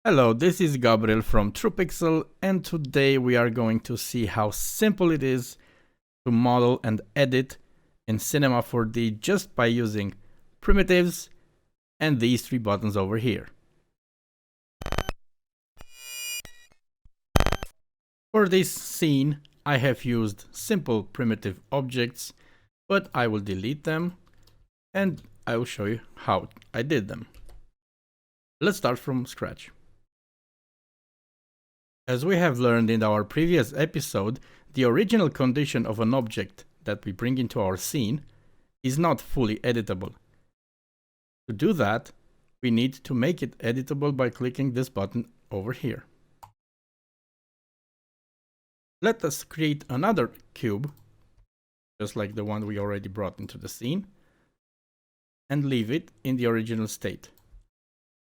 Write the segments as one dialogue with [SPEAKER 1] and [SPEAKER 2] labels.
[SPEAKER 1] Hello, this is Gabriel from TruPixl, and today we are going to see how simple it is to model and edit in Cinema 4D just by using primitives and these three buttons over here. For this scene, I have used simple primitive objects, but I will delete them and I will show you how I did them. Let's start from scratch. As we have learned in our previous episode, the original condition of an object that we bring into our scene is not fully editable. To do that, we need to make it editable by clicking this button over here. Let us create another cube, just like the one we already brought into the scene, and leave it in the original state.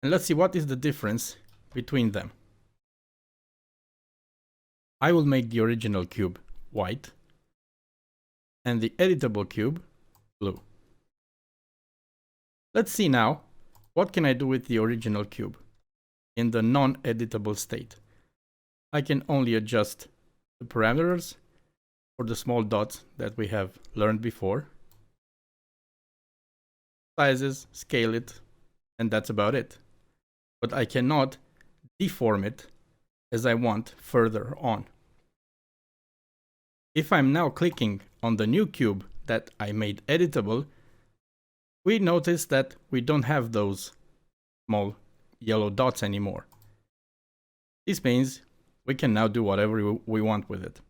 [SPEAKER 1] And let's see what is the difference between them. I will make the original cube white and the editable cube blue. Let's see now, what can I do with the original cube in the non-editable state? I can only adjust the parameters for the small dots that we have learned before, sizes, scale it, and that's about it. But I cannot deform it as I want further on. If I'm now clicking on the new cube that I made editable, we notice that we don't have those small yellow dots anymore. This means we can now do whatever we want with it.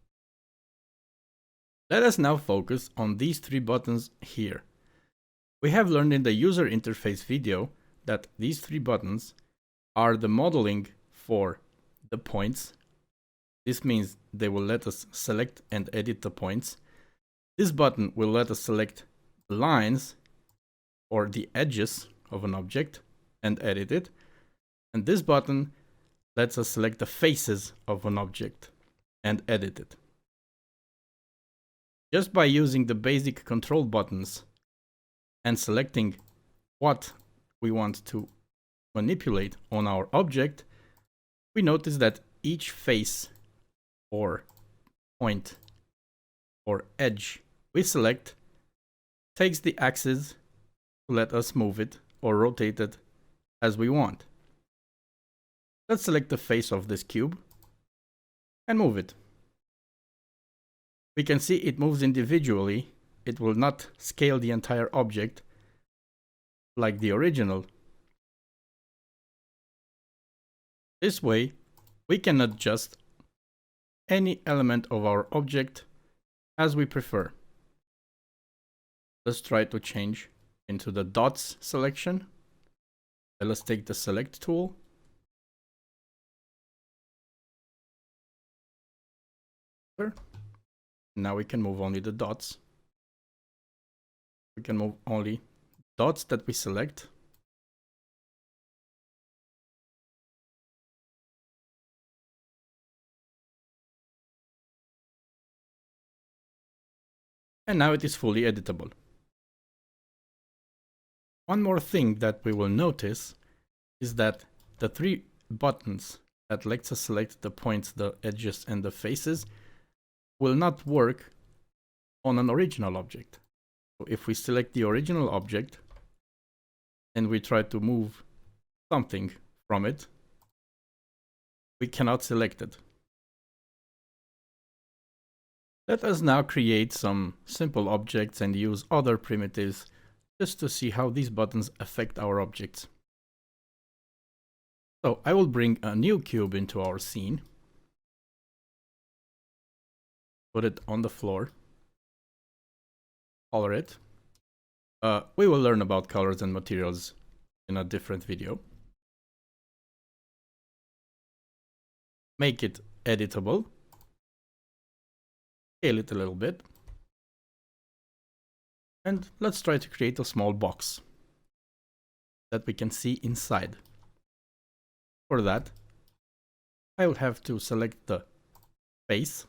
[SPEAKER 1] Let us now focus on these three buttons here. We have learned in the user interface video that these three buttons are the modeling for the points. This means they will let us select and edit the points. This button will let us select the lines or the edges of an object and edit it. And this button lets us select the faces of an object and edit it. Just by using the basic control buttons and selecting what we want to manipulate on our object, we notice that each face or point or edge we select takes the axis to let us move it or rotate it as we want. Let's select the face of this cube and move it. We can see it moves individually. It will not scale the entire object like the original. This way, we can adjust any element of our object as we prefer. Let's try to change into the dots selection. Let's take the select tool. Now we can move only the dots. We can move only dots that we select. And now it is fully editable. One more thing that we will notice is that the three buttons that lets us select the points, the edges, and the faces will not work on an original object. So if we select the original object and we try to move something from it, we cannot select it. Let us now create some simple objects and use other primitives just to see how these buttons affect our objects. So I will bring a new cube into our scene. Put it on the floor. Color it. We will learn about colors and materials in a different video. Make it editable. Scale it a little bit. And let's try to create a small box that we can see inside. For that, I will have to select the face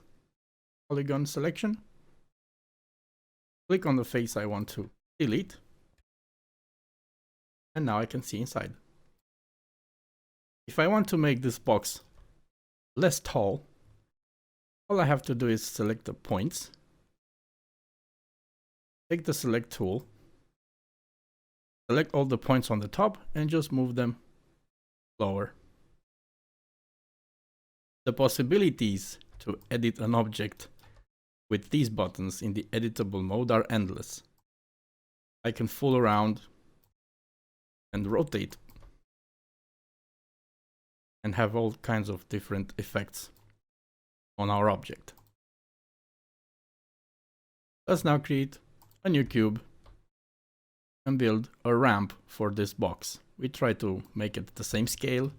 [SPEAKER 1] polygon selection. Click on the face I want to delete. And now I can see inside. If I want to make this box less tall, all I have to do is select the points, take the select tool, select all the points on the top and just move them lower. The possibilities to edit an object with these buttons in the editable mode are endless. I can fool around and rotate and have all kinds of different effects on our object. Let's now create a new cube and build a ramp for this box. We try to make it the same scale,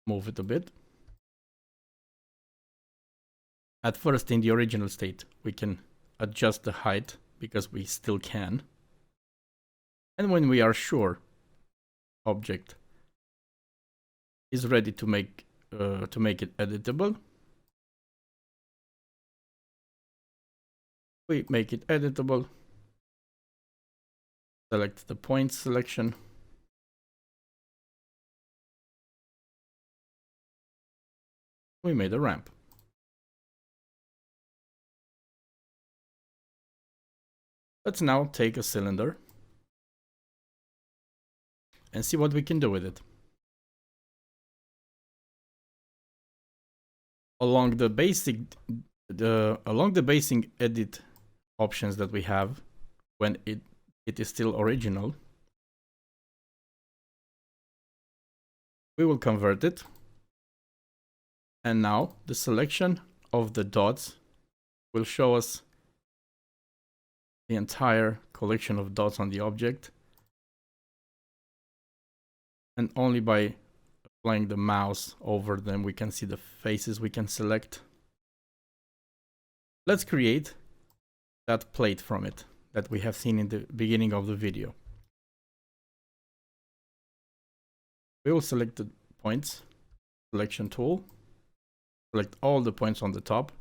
[SPEAKER 1] move it a bit. At first, in the original state, we can adjust the height because we still can. And when we are sure object is ready to make it editable, we make it editable, select the point selection, we made a ramp. Let's now take a cylinder and see what we can do with it. Along the basic edit options that we have when it is still original, we will convert it. And now the selection of the dots will show us the entire collection of dots on the object. And only by applying the mouse over them, we can see the faces we can select. Let's create that plate from it that we have seen in the beginning of the video. We will select the points, selection tool, select all the points on the top,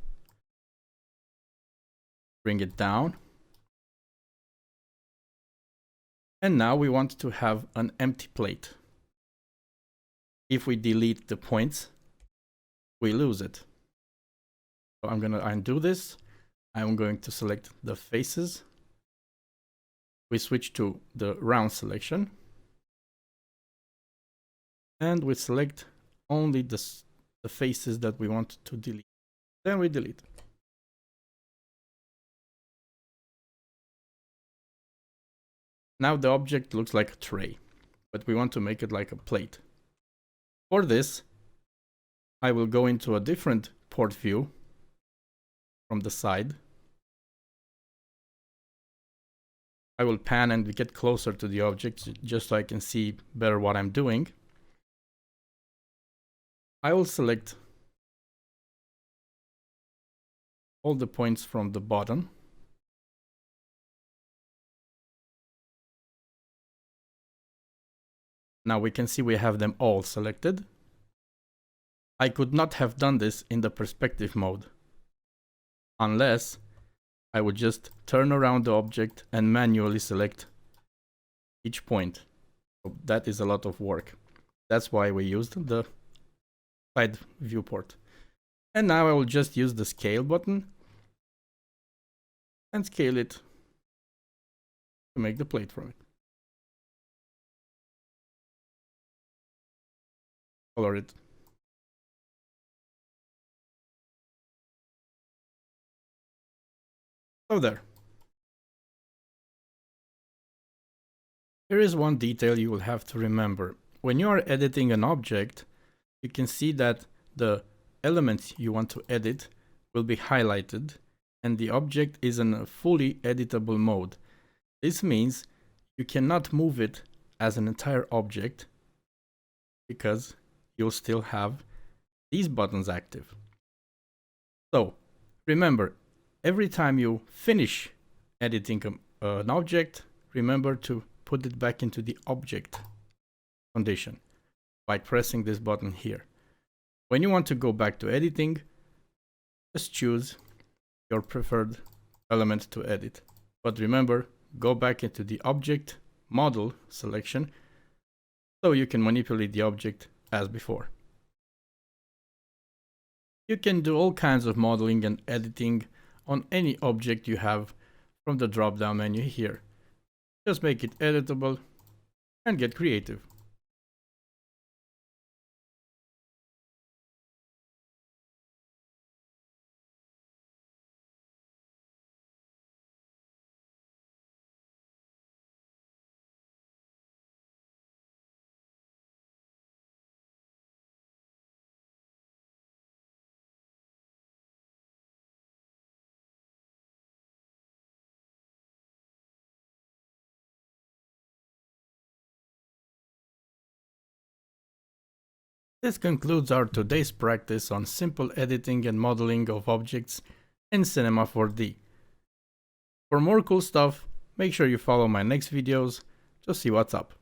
[SPEAKER 1] bring it down. And now we want to have an empty plate. If we delete the points, we lose it. So I'm going to undo this. I'm going to select the faces. We switch to the round selection. And we select only the faces that we want to delete. Then we delete. Now the object looks like a tray, but we want to make it like a plate. For this, I will go into a different port view from the side. I will pan and get closer to the object just so I can see better what I'm doing. I will select all the points from the bottom. Now we can see we have them all selected. I could not have done this in the perspective mode unless I would just turn around the object and manually select each point. So that is a lot of work. That's why we used the side viewport. And now I will just use the scale button and scale it to make the plate from it. Color it. So there. Here is one detail you will have to remember. When you are editing an object, you can see that the elements you want to edit will be highlighted and the object is in a fully editable mode. This means you cannot move it as an entire object because you'll still have these buttons active. So remember, every time you finish editing an object, remember to put it back into the object condition by pressing this button here. When you want to go back to editing, just choose your preferred element to edit. But remember, go back into the object model selection so you can manipulate the object as before. You can do all kinds of modeling and editing on any object you have from the drop-down menu here. Just make it editable and get creative. This concludes our today's practice on simple editing and modeling of objects in Cinema 4D. For more cool stuff, make sure you follow my next videos to see what's up.